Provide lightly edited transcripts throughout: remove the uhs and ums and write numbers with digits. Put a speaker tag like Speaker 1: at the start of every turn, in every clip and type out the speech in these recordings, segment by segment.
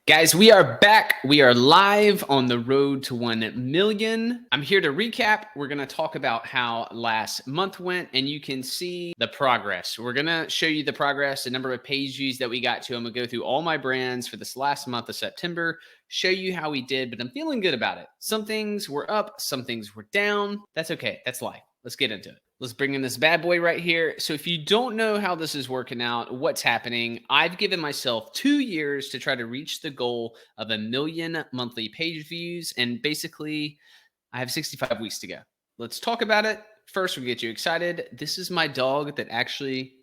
Speaker 1: Guys, we are back. We are live on the road to 1 million. I'm here to recap. We're going to talk about how last month went, and you can see the progress. We're going to show you the progress, the number of page views that we got to. I'm going to go through all my brands for this last month of September, show you how we did, but I'm feeling good about it. Some things were up, some things were down. That's okay. That's life. Let's get into it. Let's bring in this bad boy right here. So if you don't know how this is working out, what's happening, I've given myself 2 years to try to reach the goal of 1 million monthly page views. And basically, I have 65 weeks to go. Let's talk about it. First, we'll get you excited. This is my dog that actually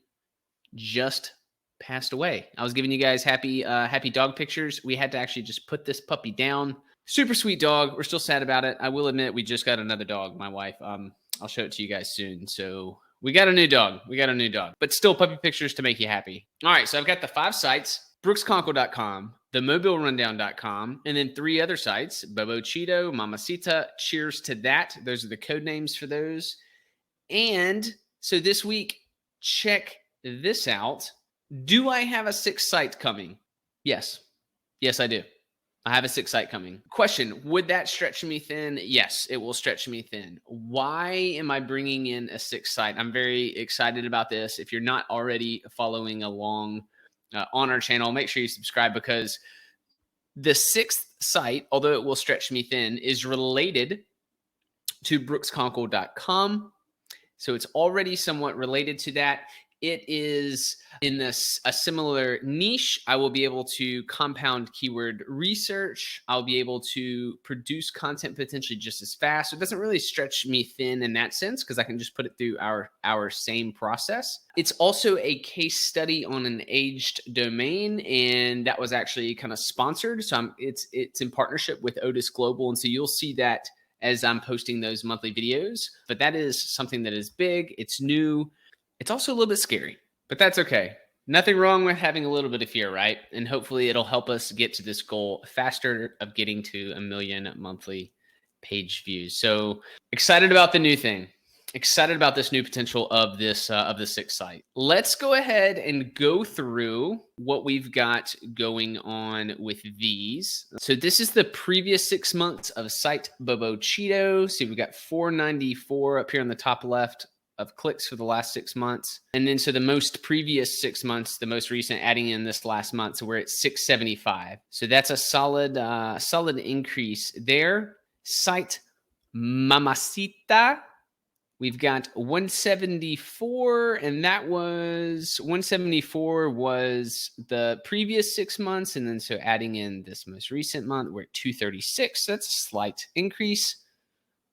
Speaker 1: just passed away. I was giving you guys happy dog pictures. We had to actually just put this puppy down. Super sweet dog. We're still sad about it. I will admit we just got another dog, my wife. I'll show it to you guys soon. So we got a new dog. But still puppy pictures to make you happy. All right, so I've got the 5 sites, brooksconkle.com, themobilerundown.com, and then 3 other sites, Bobo Cheeto, Mamacita, Cheers to That. Those are the code names for those. And so this week, check this out. Do I have a 6th site coming? Yes. Yes, I do. I have a 6th site coming. Question, would that stretch me thin? Yes, it will stretch me thin. Why am I bringing in a 6th site? I'm very excited about this. If you're not already following along on our channel, make sure you subscribe, because the 6th site, although it will stretch me thin, is related to brooksconkle.com. So it's already somewhat related to that. It is in a similar niche. I will be able to compound keyword research. I'll be able to produce content potentially just as fast. So it doesn't really stretch me thin in that sense, because I can just put it through our same process. It's also a case study on an aged domain, and that was actually kind of sponsored. So it's in partnership with Otis Global, and so you'll see that as I'm posting those monthly videos. But that is something that is big. It's new. It's also a little bit scary, but that's okay. Nothing wrong with having a little bit of fear, right? And hopefully it'll help us get to this goal faster of getting to 1 million monthly page views. So excited about the new thing. Excited about this new potential of this of the 6th site. Let's go ahead and go through what we've got going on with these. So this is the previous 6 months of site Bobo Cheeto. See, we've got 494 up here on the top left of clicks for the last 6 months. And then so the most previous 6 months, the most recent, adding in this last month, so we're at 675. So that's a solid increase there. Site Mamacita, we've got 174, and that was 174 was the previous 6 months. And then so adding in this most recent month, we're at 236. So that's a slight increase.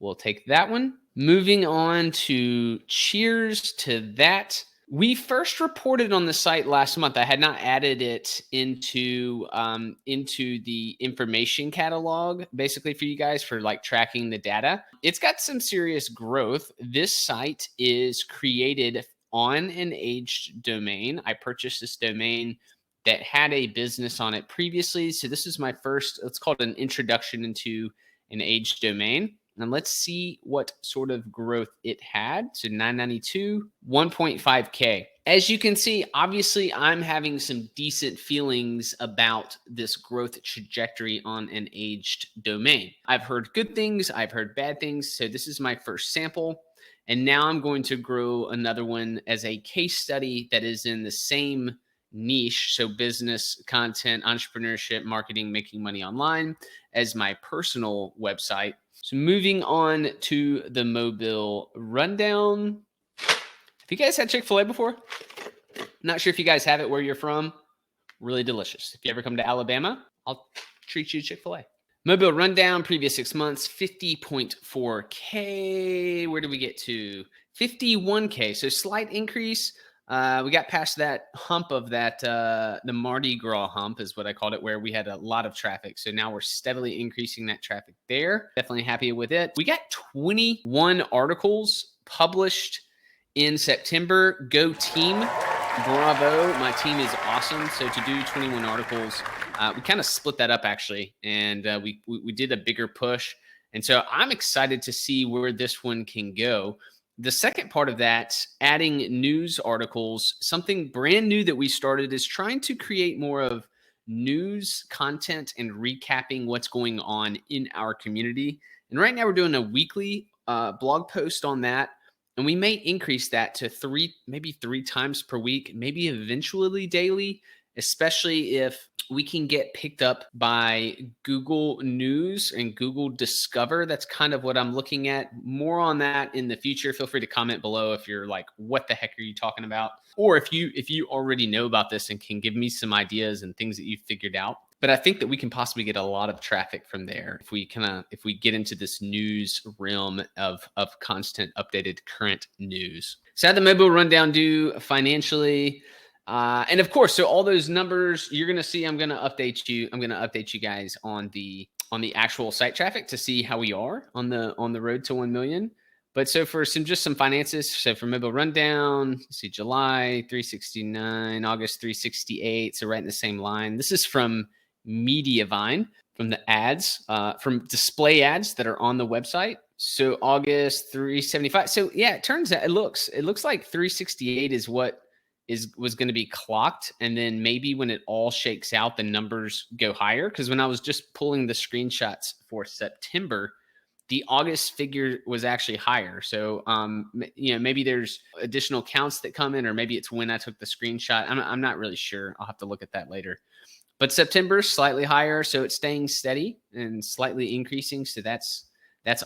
Speaker 1: We'll take that one. Moving on to Cheers to That. We first reported on the site last month. I had not added it into the information catalog, basically for you guys, for like tracking the data. It's got some serious growth. This site is created on an aged domain. I purchased this domain that had a business on it previously. So this is my first, let's call it an introduction into an aged domain. And let's see what sort of growth it had. So 992, 1.5K. As you can see, obviously, I'm having some decent feelings about this growth trajectory on an aged domain. I've heard good things. I've heard bad things. So this is my first sample. And now I'm going to grow another one as a case study that is in the same niche. So business, content, entrepreneurship, marketing, making money online, as my personal website. So moving on to the Mobile Rundown. Have you guys had Chick-fil-A before? Not sure if you guys have it where you're from. Really delicious. If you ever come to Alabama, I'll treat you to Chick-fil-A. Mobile Rundown, previous 6 months, 50.4K. Where did we get to? 51K. So slight increase. We got past that hump of that, the Mardi Gras hump is what I called it, where we had a lot of traffic. So now we're steadily increasing that traffic there. Definitely happy with it. We got 21 articles published in September. Go team. Bravo. My team is awesome. So to do 21 articles, we kind of split that up actually. And we did a bigger push. And so I'm excited to see where this one can go. The second part of that, adding news articles, something brand new that we started is trying to create more of news content and recapping what's going on in our community. And right now we're doing a weekly blog post on that. And we may increase that to maybe three times per week, maybe eventually daily, especially if we can get picked up by Google News and Google Discover. That's kind of what I'm looking at. More on that in the future. Feel free to comment below if you're like, what the heck are you talking about? Or if you already know about this and can give me some ideas and things that you've figured out. But I think that we can possibly get a lot of traffic from there if we get into this news realm of constant updated current news. So how the mobile rundown do financially? And of course, so all those numbers you're going to see, I'm going to update you guys on the actual site traffic to see how we are on the road to 1 million. But so for some finances, so for mobile rundown, let's see, July 369, August 368. So right in the same line. This is from Mediavine, from the ads, from display ads that are on the website. So August 375. So yeah, it turns out it looks like 368 is what was going to be clocked. And then maybe when it all shakes out, the numbers go higher. Because when I was just pulling the screenshots for September, the August figure was actually higher. So, maybe there's additional counts that come in, or maybe it's when I took the screenshot. I'm not really sure. I'll have to look at that later. But September slightly higher, so it's staying steady and slightly increasing. So that's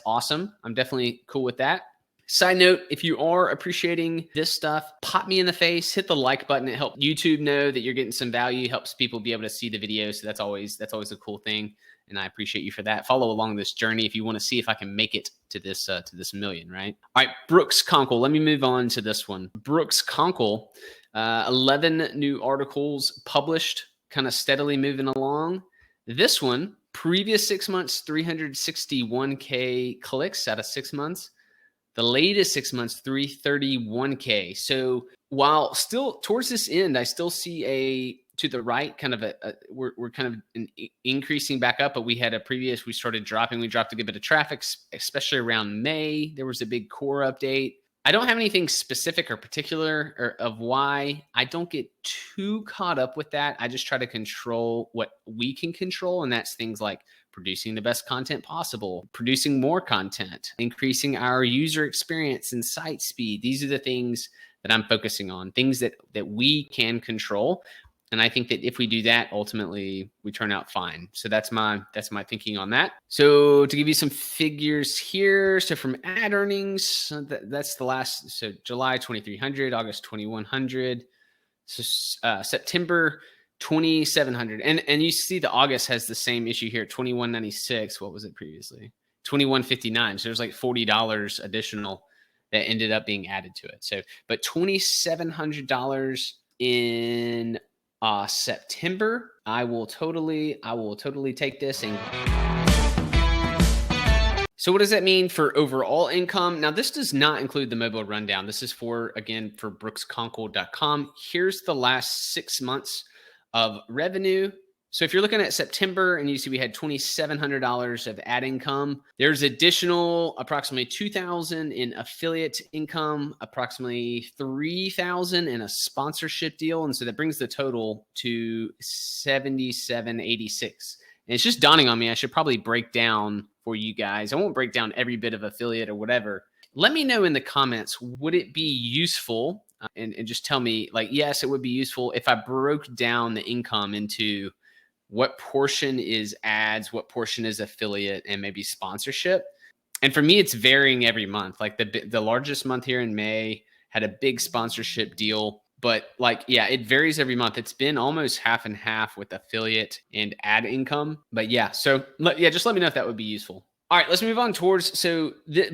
Speaker 1: awesome. I'm definitely cool with that. Side note, if you are appreciating this stuff, pop me in the face, hit the like button. It helps YouTube know that you're getting some value, helps people be able to see the video. So that's always a cool thing. And I appreciate you for that. Follow along this journey if you want to see if I can make it to this million, right? All right, Brooks Conkle. Let me move on to this one. Brooks Conkle, 11 new articles published, kind of steadily moving along. This one, previous 6 months, 361K clicks out of 6 months. The latest 6 months, 331K. So while still towards this end, I still see to the right, kind of we're kind of increasing back up, but we started dropping. We dropped a good bit of traffic, especially around May. There was a big core update. I don't have anything specific or particular of why. I don't get too caught up with that. I just try to control what we can control, and that's things like producing the best content possible, producing more content, increasing our user experience and site speed. These are the things that I'm focusing on, things that we can control. And I think that if we do that, ultimately we turn out fine. So that's my thinking on that. So to give you some figures here, so from ad earnings, that's the last. So July 2,300, August 2,100, so September 2,700, and you see the August has the same issue here, 2,196. What was it previously? 2,159. So there's like $40 additional that ended up being added to it. So, but $2,700 in September, I will totally take this. And so what does that mean for overall income? Now, this does not include the mobile rundown. This is for BrooksConkle.com. Here's the last 6 months of revenue. So if you're looking at September and you see we had $2,700 of ad income, there's additional approximately $2,000 in affiliate income, approximately $3,000 in a sponsorship deal. And so that brings the total to $77.86. And it's just dawning on me, I should probably break down for you guys. I won't break down every bit of affiliate or whatever. Let me know in the comments, would it be useful? And just tell me, like, yes, it would be useful if I broke down the income into what portion is ads, what portion is affiliate, and maybe sponsorship. And for me, it's varying every month. Like the largest month here in May had a big sponsorship deal, but it varies every month. It's been almost half and half with affiliate and ad income. But yeah, so just let me know if that would be useful. All right, let's move on towards,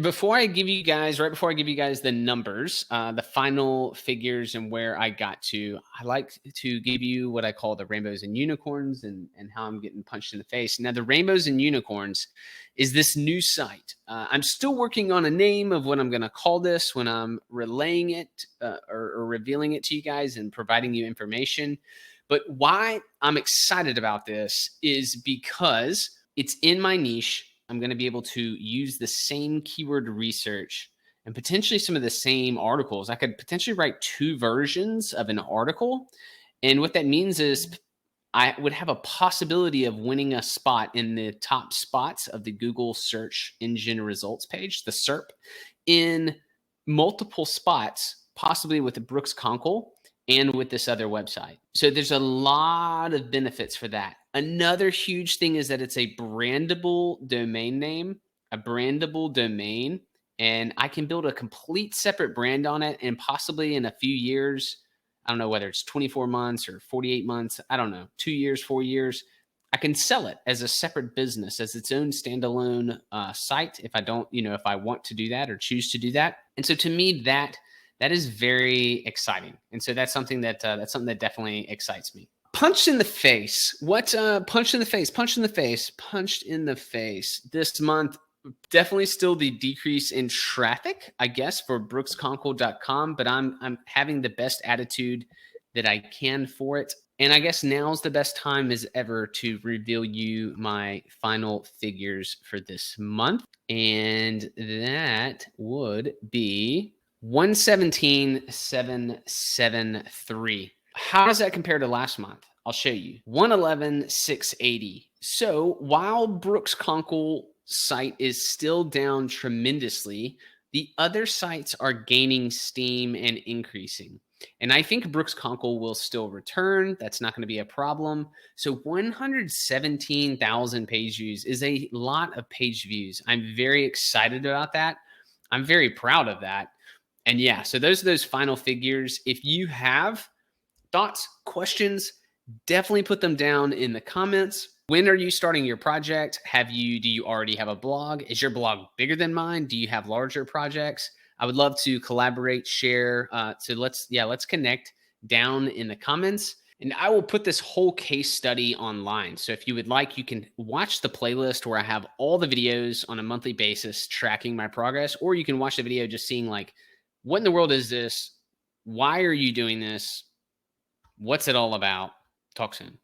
Speaker 1: before I give you guys the numbers, the final figures and where I got to, I like to give you what I call the rainbows and unicorns and how I'm getting punched in the face. Now, the rainbows and unicorns is this new site. I'm still working on a name of what I'm going to call this when I'm relaying it or revealing it to you guys and providing you information. But why I'm excited about this is because it's in my niche. I'm going to be able to use the same keyword research and potentially some of the same articles. I could potentially write 2 versions of an article. And what that means is I would have a possibility of winning a spot in the top spots of the Google search engine results page, the SERP, in multiple spots, possibly with the Brooks Conkle and with this other website. So there's a lot of benefits for that. Another huge thing is that it's a brandable domain name, a brandable domain, and I can build a complete separate brand on it, and possibly in a few years, I don't know whether it's 24 months or 48 months, I don't know, 2 years, 4 years, I can sell it as a separate business, as its own standalone site if I don't, if I want to do that or choose to do that. And so to me, that is very exciting. And so that's something that definitely excites me. Punched in the face. What punched in the face? Punched in the face. Punched in the face this month. Definitely still the decrease in traffic, I guess, for brooksconkle.com, but I'm having the best attitude that I can for it. And I guess now's the best time as ever to reveal you my final figures for this month. And that would be 117,773. How does that compare to last month? I'll show you. 111,680. So while Brooks Conkle site is still down tremendously, the other sites are gaining steam and increasing. And I think Brooks Conkle will still return. That's not going to be a problem. So 117,000 page views is a lot of page views. I'm very excited about that. I'm very proud of that. And yeah, so those are those final figures. If you have thoughts, questions, definitely put them down in the comments. When are you starting your project? Do you already have a blog? Is your blog bigger than mine? Do you have larger projects? I would love to collaborate, share. So let's connect down in the comments. And I will put this whole case study online. So if you would like, you can watch the playlist where I have all the videos on a monthly basis tracking my progress, or you can watch the video just seeing like, what in the world is this? Why are you doing this? What's it all about? Talk soon.